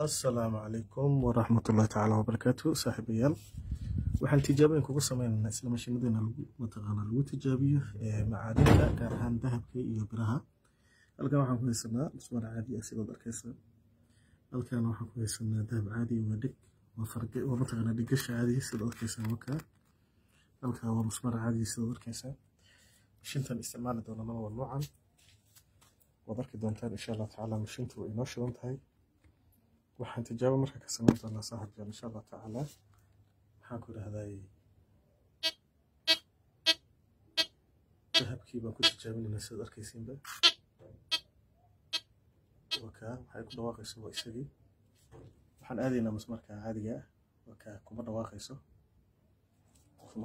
السلام عليكم ورحمة الله تعالى وبركاته صاحبيال. waxaan tijaabooyin kugu sameynaynaa isla mashiinadeenna lagu tijaabiyo macaadinta gaar ahaan dahabka iyo biraha. halkan waxaan ku haysanaa musmar caadi ah sidaad arkaysaa. halkan waxaan ku haysanaa dahab caadi ah dhig waa mataqaanaa dhigasha caadi sidaad arkaysaa. halkan waa musmar caadi sidaad arkaysaa. mashiintan isticmaali doonaa waa noocan waad arki doontaan insha Allah tacaala. mashiintu way inoo shidan tahay. waxaan tijaabo marka ka sameyn doonaa saaxiibyaal insha Allah tacaala. waxaan ku dhahday dahabkii baan ku tijaabinaynaa sidaad arkaysiinba. waxay ku dhawaaqayso waa isagii. waxaan aadaynaa musmarka caadiga ah kuma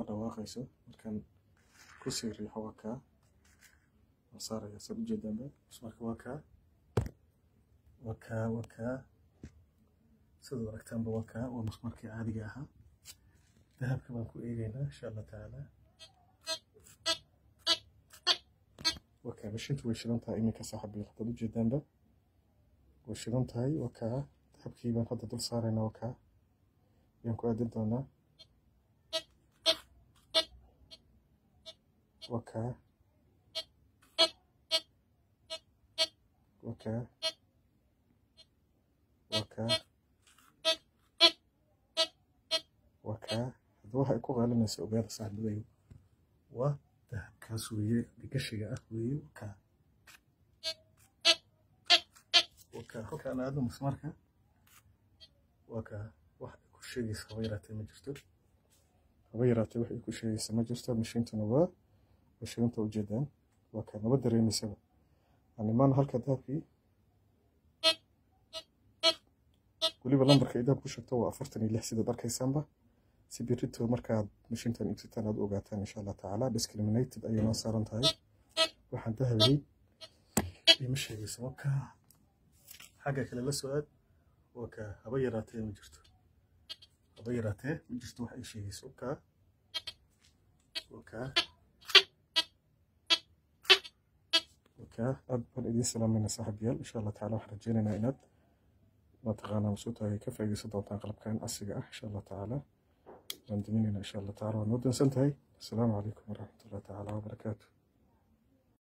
dhawaaqayso markaan ku sii riixo waan saaraya saad ujeedaanba. musmarka sidaad aragtaanba waa musmarkii caadiga ahaa. dahabka baan ku eegaynaa insha Allah tacaala. mashiintu way shidan tahay iminka saaxiibayaal hadaad ujeedaanba way shidan tahay. dahabkii baan hadda dul saaraynaa yaan ku aadin doonaa. waxa ay ku qaalinaysa ogaada saaxiibadayo waa dahabkaas weeye dhigashiga ah weeye. halkaan aadno musmarka wax ay ku sheegaysa haba yaraatee ma jirto. wax ay ku sheegaysa ma jirto. mashiintuna waa shidanta ujeedaan naba dareemaysaba animaan halka dahabkii weliba lambarka ay dahab ku shubto waa 46 sidaad arkaysaanba. si birito markaad mashiintan iibsataan aad ogaataan insha Allah tacaala. discriminated ayay noo saaran tahay. waxaan dahabay ima sheegaysa xagga kale la soo aad haba yaraatee ma jirto. wax ay sheegayso aad baan idiin salaamayna saaxiibayaal insha Allah tacaala. waxaan rajeynaynaa inaad mataqaanaa masuutahay ka faa'iidaysan doontaan qalabkan casriga ah insha Allah tacaala. waan diminayna insha Allah tacaala. waa noo dansan tahay. assalaamu calaykum waraxmatullahi tacaala wabarakaatu.